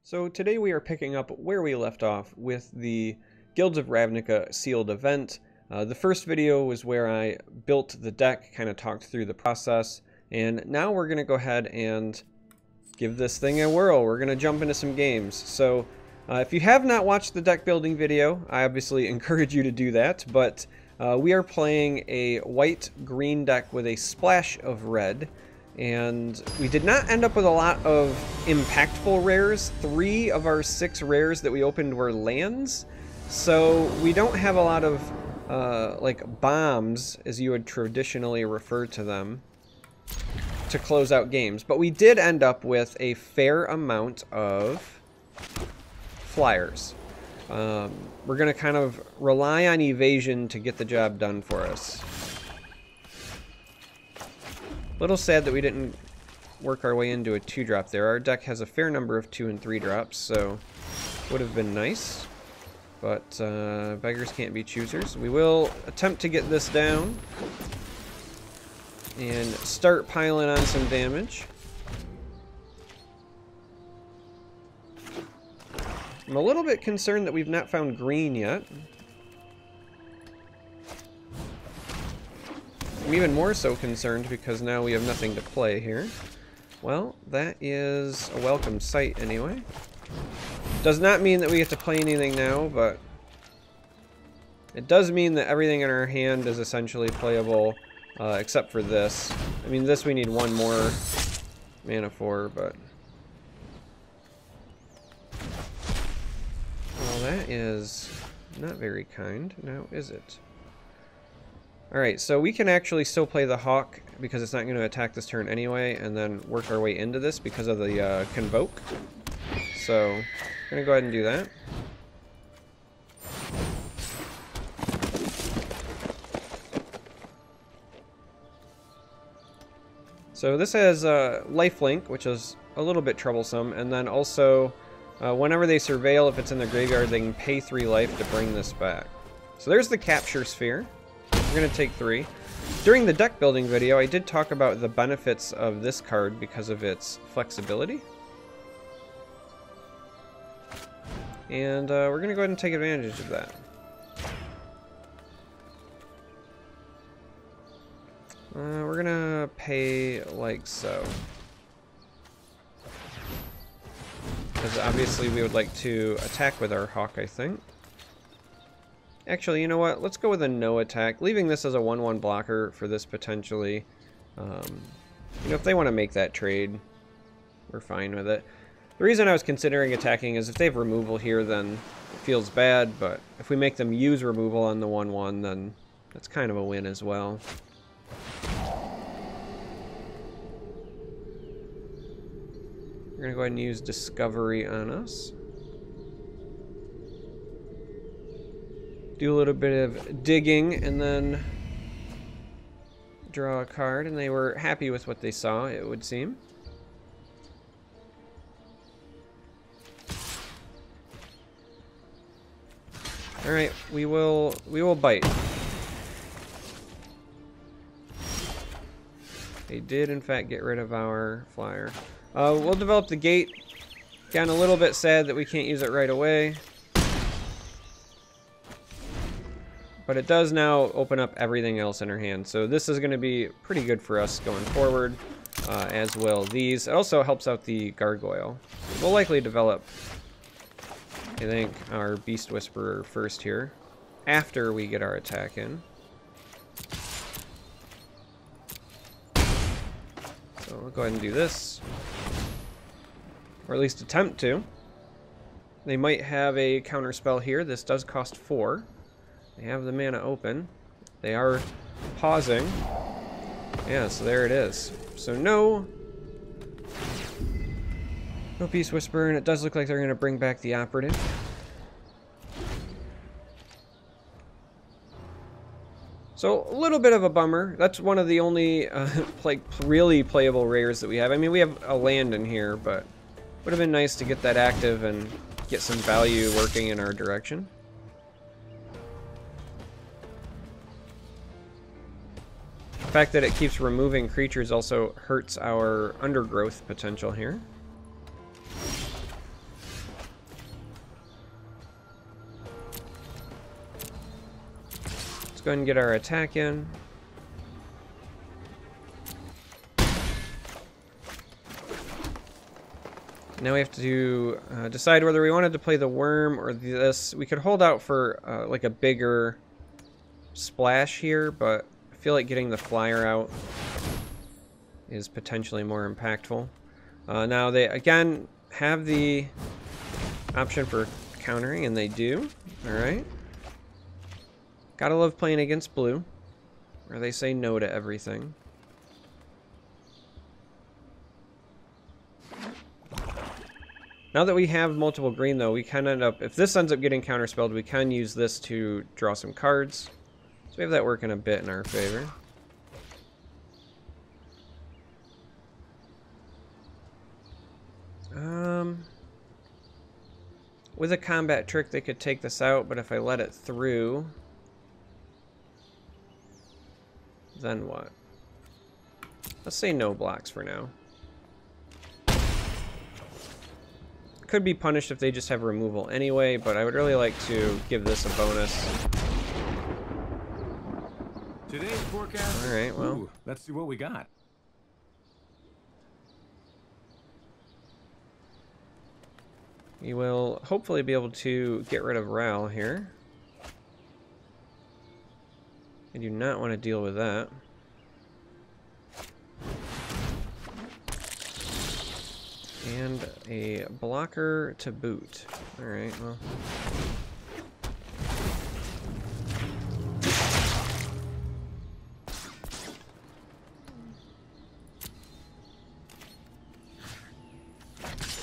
So today we are picking up where we left off with the Guilds of Ravnica sealed event. The first video was where I built the deck, kind of talked through the process, and now we're going to go ahead and give this thing a whirl. We're going to jump into some games. So if you have not watched the deck building video, I obviously encourage you to do that, but we are playing a white-green deck with a splash of red. And we did not end up with a lot of impactful rares. 3 of our 6 rares that we opened were lands. So we don't have a lot of like bombs, as you would traditionally refer to them, to close out games. But we did end up with a fair amount of flyers. We're going to kind of rely on evasion to get the job done for us. Little sad that we didn't work our way into a 2-drop there. Our deck has a fair number of 2 and 3 drops, so would have been nice. But beggars can't be choosers. We will attempt to get this down and start piling on some damage. I'm a little bit concerned that we've not found green yet. I'm even more so concerned because now we have nothing to play here. Well, that is a welcome sight anyway. Does not mean that we get to play anything now, but it does mean that everything in our hand is essentially playable, except for this. I mean, this we need 1 more mana for, but... well, that is not very kind, now is it? Alright, so we can actually still play the Hawk because it's not going to attack this turn anyway, and then work our way into this because of the Convoke. So, I'm going to go ahead and do that. So this has lifelink, which is a little bit troublesome, and then also, whenever they surveil, if it's in the graveyard, they can pay 3 life to bring this back. So there's the Capture Sphere. We're going to take 3. During the deck building video, I did talk about the benefits of this card because of its flexibility. And we're going to go ahead and take advantage of that. We're going to pay like so. Because obviously we would like to attack with our Hawk, I think. Actually, you know what? Let's go with a no attack, leaving this as a 1/1 blocker for this potentially. You know, if they want to make that trade, we're fine with it. The reason I was considering attacking is if they have removal here, then it feels bad, but if we make them use removal on the 1/1, then that's kind of a win as well. We're going to go ahead and use Discovery on us. Do a little bit of digging and then draw a card, and they were happy with what they saw, it would seem. Alright, we will bite. They did in fact get rid of our flyer. We'll develop the gate. Again, a little bit sad that we can't use it right away. But it does now open up everything else in our hand. So this is going to be pretty good for us going forward, as will these. It also helps out the Gargoyle. We'll likely develop, I think, our Beast Whisperer first here, after we get our attack in. So we'll go ahead and do this. Or at least attempt to. They might have a counter spell here. This does cost 4. They have the mana open. They are pausing. Yeah, so there it is. So no Beast Whisperer, and it does look like they're going to bring back the Operative. So a little bit of a bummer. That's one of the only like really playable rares that we have. I mean, we have a land in here, but would have been nice to get that active and get some value working in our direction. The fact that it keeps removing creatures also hurts our undergrowth potential here. go ahead and get our attack in. Now we have to decide whether we wanted to play the worm or this. We could hold out for like a bigger splash here, but I feel like getting the flyer out is potentially more impactful. Now they again have the option for countering, and they do. Alright. Gotta love playing against blue, where they say no to everything. Now that we have multiple green, though, we can end up, if this ends up getting counterspelled, we can use this to draw some cards. So we have that working a bit in our favor. With a combat trick, they could take this out, but if I let it through, then what? Let's say no blocks for now. Could be punished if they just have removal anyway, but I would really like to give this a bonus. Today's forecast. All right, well, ooh, let's see what we got. We will hopefully be able to get rid of Ral here. I do not want to deal with that. And a blocker to boot. Alright, well.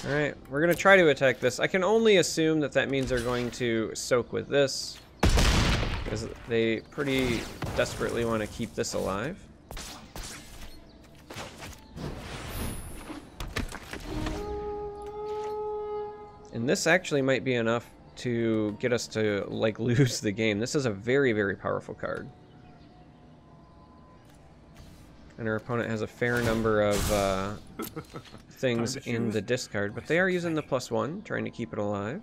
Alright, we're going to try to attack this. I can only assume that that means they're going to soak with this, because they pretty desperately want to keep this alive. And this actually might be enough to get us to, like, lose the game. This is a very, very powerful card. And our opponent has a fair number of things in the discard, but they are using the +1, trying to keep it alive.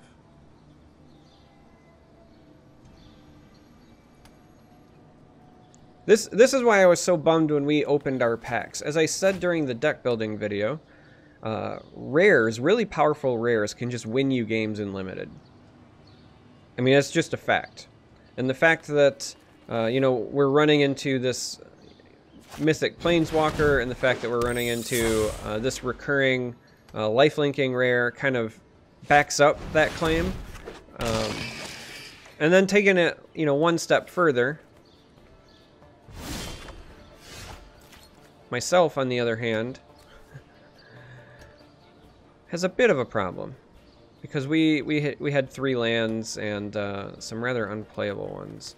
This is why I was so bummed when we opened our packs. As I said during the deck building video, rares, really powerful rares, can just win you games in Limited. I mean, that's just a fact. And the fact that, you know, we're running into this Mythic Planeswalker, and the fact that we're running into this recurring lifelinking rare kind of backs up that claim. And then taking it, you know, one step further, myself, on the other hand, has a bit of a problem, because we had 3 lands and some rather unplayable ones.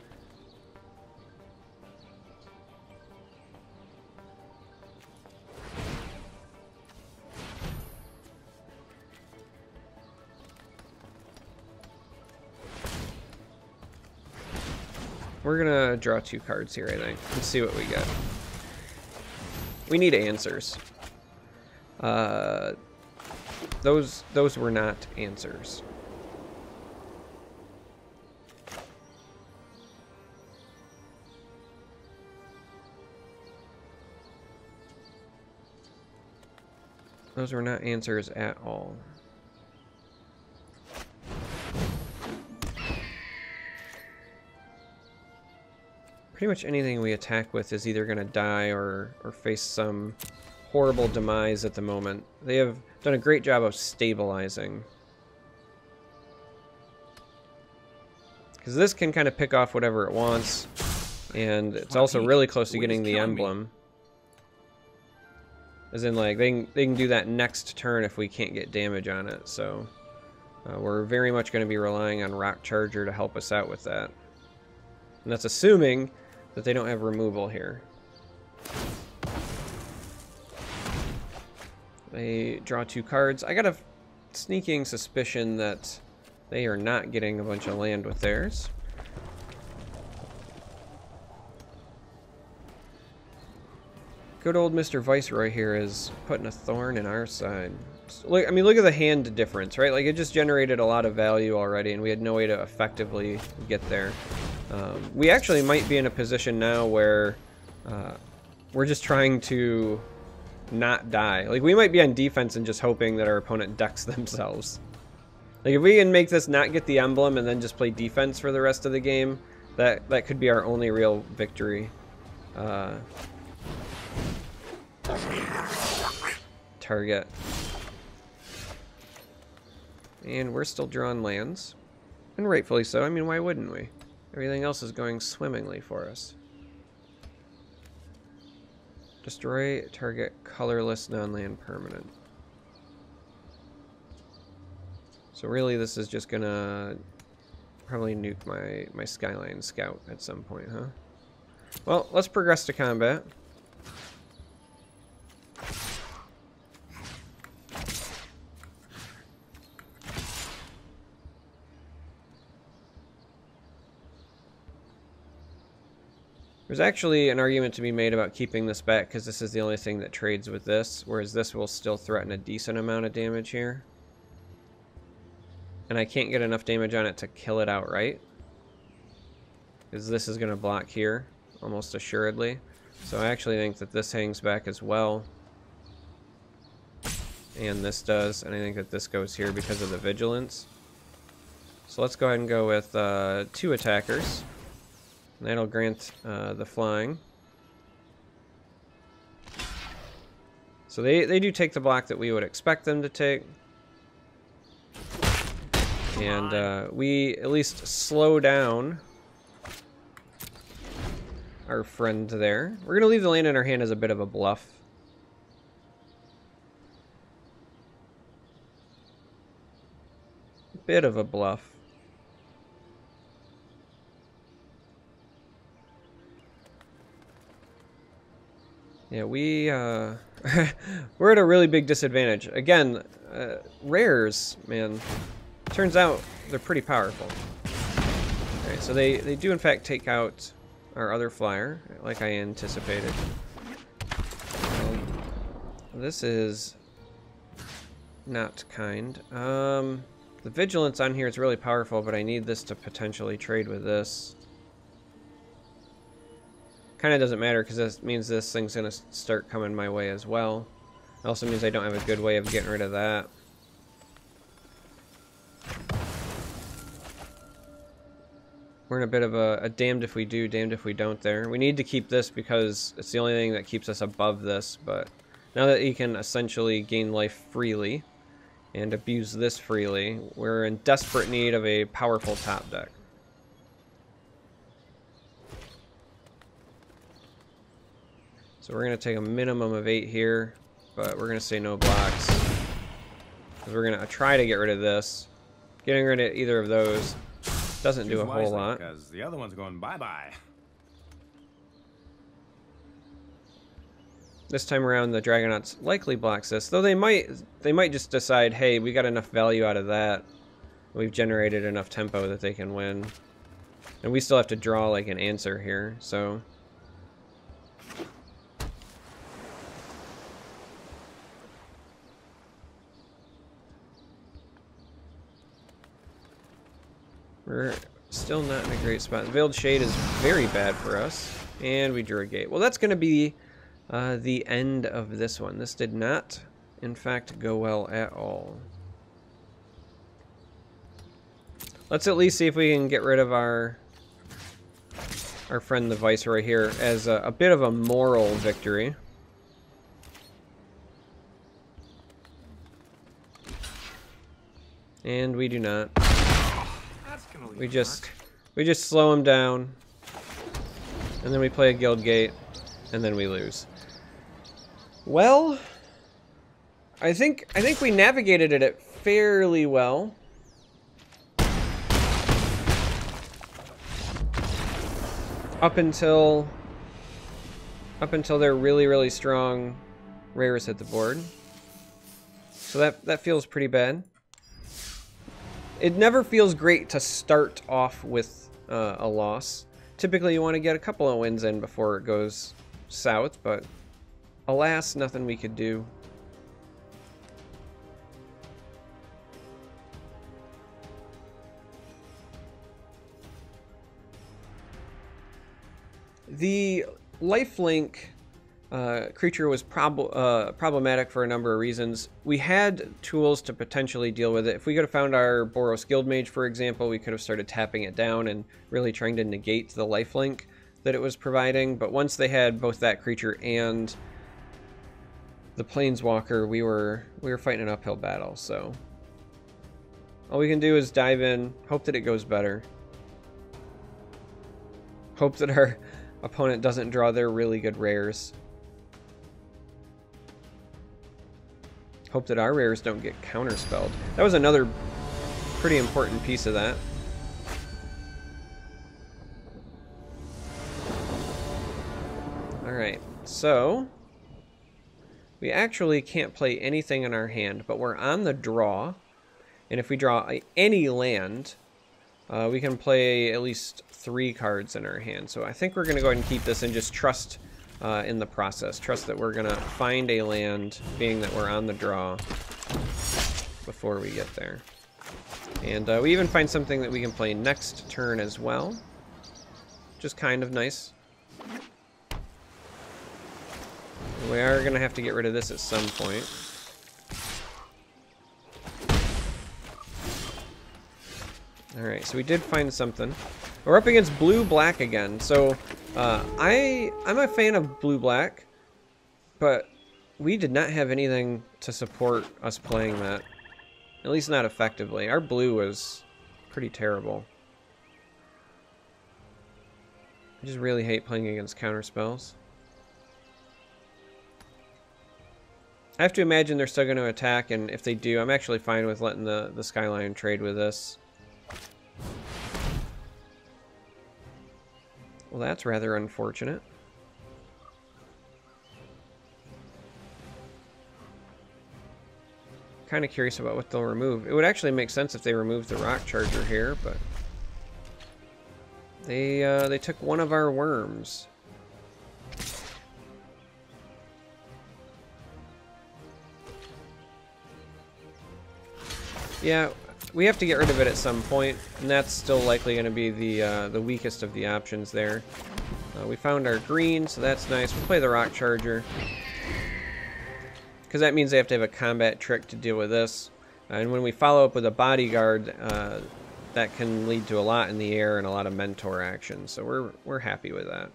We're gonna draw 2 cards here, I think. Let's see what we get. We need answers. Those were not answers. Those were not answers at all. Pretty much anything we attack with is either going to die or face some horrible demise at the moment. They have done a great job of stabilizing. Because this can kind of pick off whatever it wants, and it's also really close to getting the emblem. As in, like, they can do that next turn if we can't get damage on it, so we're very much going to be relying on Rock Charger to help us out with that. And that's assuming that they don't have removal here. They draw 2 cards. I got a sneaking suspicion that they are not getting a bunch of land with theirs. Good old Mr. Viceroy here is putting a thorn in our side. Look, I mean, look at the hand difference, right? Like, it just generated a lot of value already, and we had no way to effectively get there. We actually might be in a position now where we're just trying to not die. Like, we might be on defense and just hoping that our opponent decks themselves. Like, if we can make this not get the emblem and then just play defense for the rest of the game, that could be our only real victory. Target. And we're still drawing lands. And rightfully so. I mean, why wouldn't we? Everything else is going swimmingly for us. Destroy target colorless non-land permanent. So really this is just gonna probably nuke my Skyline Scout at some point, huh? Well, let's progress to combat. There's actually an argument to be made about keeping this back because this is the only thing that trades with this, whereas this will still threaten a decent amount of damage here. And I can't get enough damage on it to kill it outright, because this is going to block here, almost assuredly. So I actually think that this hangs back as well. And this does, and I think that this goes here because of the vigilance. So let's go ahead and go with 2 attackers. And that'll grant the flying. So they do take the block that we would expect them to take. And we at least slow down our friend there. We're going to leave the land in our hand as a bit of a bluff. Bit of a bluff. Yeah, we're at a really big disadvantage. Again, rares, man. Turns out they're pretty powerful. Okay, so they do in fact take out our other flyer, like I anticipated. This is not kind. The vigilance on here is really powerful, but I need this to potentially trade with this. Kind of doesn't matter because this means this thing's going to start coming my way as well. It also means I don't have a good way of getting rid of that. We're in a bit of a damned if we do, damned if we don't there. We need to keep this because it's the only thing that keeps us above this, but now that he can essentially gain life freely and abuse this freely, we're in desperate need of a powerful top deck. So we're going to take a minimum of 8 here, but we're going to say no blocks. Because we're going to try to get rid of this. Getting rid of either of those doesn't do a whole lot. Because the other one's going bye-bye. This time around, the Dragonauts likely blocks this, though they might just decide, hey, we got enough value out of that. We've generated enough tempo that they can win. And we still have to draw like an answer here, so... We're still not in a great spot. The Veiled Shade is very bad for us. And we drew a gate. Well, that's going to be the end of this one. This did not, in fact, go well at all. Let's at least see if we can get rid of our friend the Viceroy here as a bit of a moral victory. And we do not. We just slow him down, and then we play a guild gate, and then we lose. Well, I think we navigated it fairly well. Up until their really strong rares hit the board. So that feels pretty bad. It never feels great to start off with a loss. Typically you want to get a couple of wins in before it goes south, but alas, nothing we could do. The lifelink creature was problematic for a number of reasons. We had tools to potentially deal with it. If we could have found our Boros Guildmage, for example, we could have started tapping it down and really trying to negate the lifelink that it was providing. But once they had both that creature and the Planeswalker, we were fighting an uphill battle. So all we can do is dive in, hope that it goes better. Hope that our opponent doesn't draw their really good rares. Hope that our rares don't get counterspelled. That was another pretty important piece of that. Alright, so we actually can't play anything in our hand, but we're on the draw. And if we draw any land, we can play at least 3 cards in our hand. So I think we're going to go ahead and keep this and just trust in the process. Trust that we're going to find a land, being that we're on the draw before we get there. And we even find something that we can play next turn as well. Just kind of nice. We are going to have to get rid of this at some point. Alright, so we did find something. We're up against blue-black again. So I'm a fan of blue-black, but we did not have anything to support us playing that. At least not effectively. Our blue was pretty terrible. I just really hate playing against counterspells. I have to imagine they're still going to attack, and if they do, I'm actually fine with letting the Skyline trade with this. Well, that's rather unfortunate. Kind of curious about what they'll remove. It would actually make sense if they removed the Rock Charger here, but they took one of our worms. Yeah, we have to get rid of it at some point, and that's still likely going to be the weakest of the options there. We found our green, so that's nice. We'll play the Rock Charger, because that means they have to have a combat trick to deal with this. And when we follow up with a Bodyguard, that can lead to a lot in the air and a lot of Mentor action, so we're happy with that.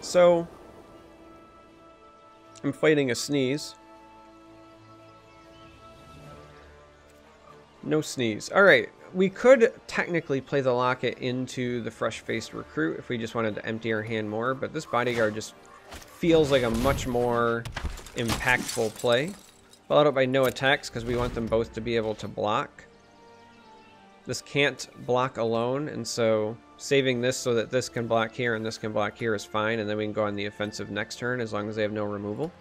So, I'm fighting a sneeze. No sneeze. Alright, we could technically play the Locket into the Fresh-Faced Recruit if we just wanted to empty our hand more, but this Bodyguard just feels like a much more impactful play. Followed up by no attacks because we want them both to be able to block. This can't block alone, and so saving this so that this can block here and this can block here is fine, and then we can go on the offensive next turn as long as they have no removal.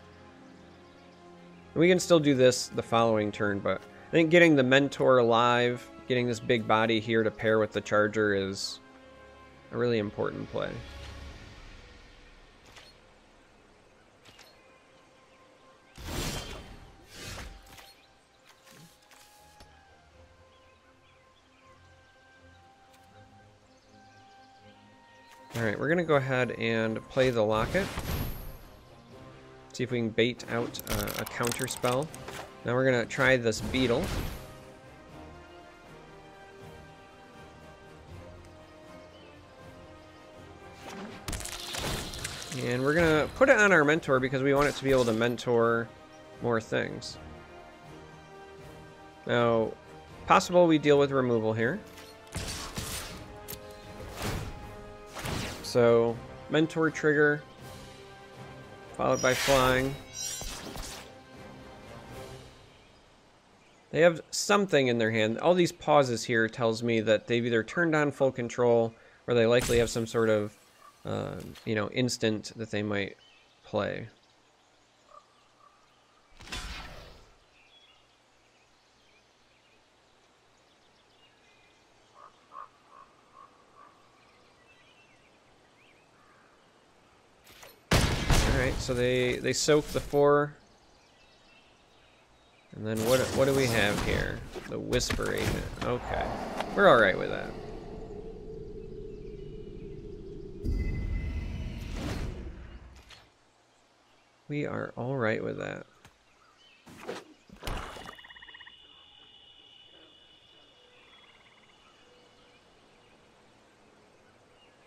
And we can still do this the following turn, but I think getting the Mentor alive, getting this big body here to pair with the Charger is a really important play. Alright, we're going to go ahead and play the Locket. See if we can bait out a counter spell. Now we're going to try this Beetle. And we're going to put it on our Mentor because we want it to be able to mentor more things. Now, possible we deal with removal here. So, Mentor trigger, followed by flying. They have something in their hand. All these pauses here tells me that they've either turned on full control or they likely have some sort of, you know, instant that they might play. Alright, so they soak the 4. And then what do we have here? The Whisper Agent. Okay. We're alright with that. We are alright with that.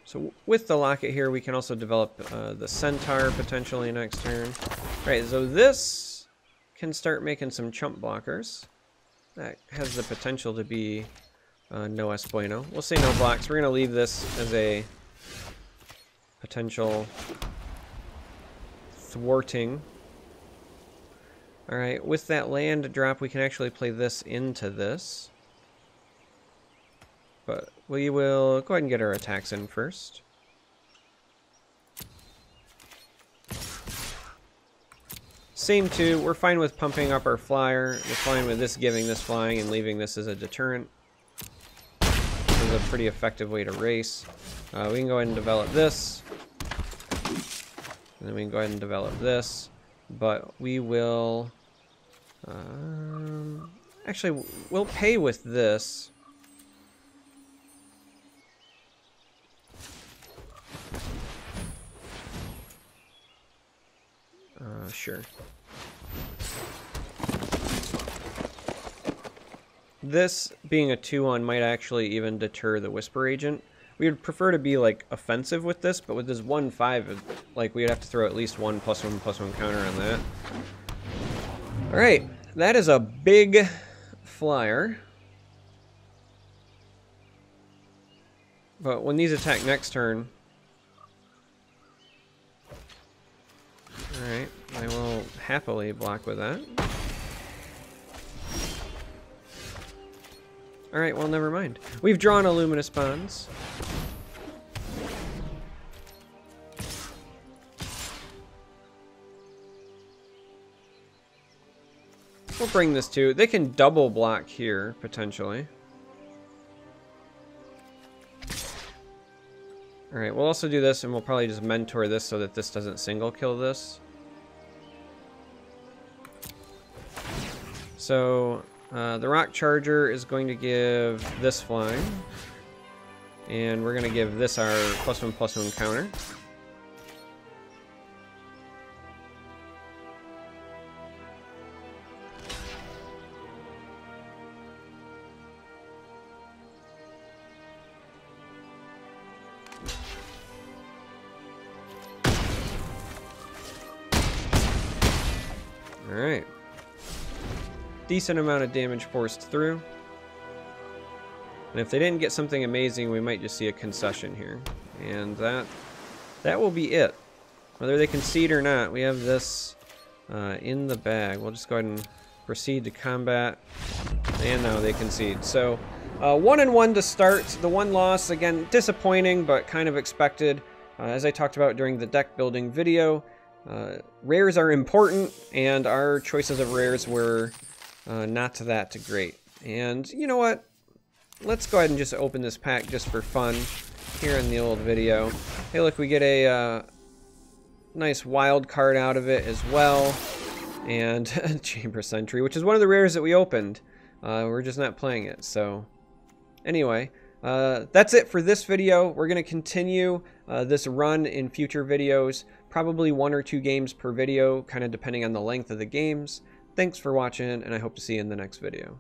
So with the Locket here, we can also develop the Centaur potentially next turn. All right, so this can start making some chump blockers. That has the potential to be no es bueno. We'll say no blocks. We're going to leave this as a potential thwarting. All right, with that land drop, we can actually play this into this. But we will go ahead and get our attacks in first. Same too, we're fine with pumping up our flyer. We're fine with this giving this flying and leaving this as a deterrent. This is a pretty effective way to race. We can go ahead and develop this. And then we can go ahead and develop this. But we will... actually, we'll pay with this. Sure. This being a 2/1 might actually even deter the Whisper Agent. We would prefer to be like offensive with this, but with this 1/5, like we'd have to throw at least 1+1/+1 counter on that. All right, that is a big flyer. But when these attack next turn, all right, I will happily block with that. All right, well, never mind. We've drawn a Luminous Bonds. We'll bring this to. They can double block here, potentially. All right, we'll also do this, and we'll probably just mentor this so that this doesn't single kill this. So the Rock Charger is going to give this flying, and we're going to give this our +1/+1 counter. All right. Decent amount of damage forced through. And if they didn't get something amazing, we might just see a concession here. And that will be it. Whether they concede or not, we have this in the bag. We'll just go ahead and proceed to combat. And now they concede. So 1-1 to start. The one loss, again, disappointing, but kind of expected. As I talked about during the deck building video, rares are important, and our choices of rares were not that great. And you know what? Let's go ahead and just open this pack just for fun here in the old video. Hey, look, we get a nice wild card out of it as well. And Chamber Sentry, which is one of the rares that we opened. We're just not playing it. So anyway, that's it for this video. We're going to continue this run in future videos. Probably 1 or 2 games per video, kind of depending on the length of the games. Thanks for watching, and I hope to see you in the next video.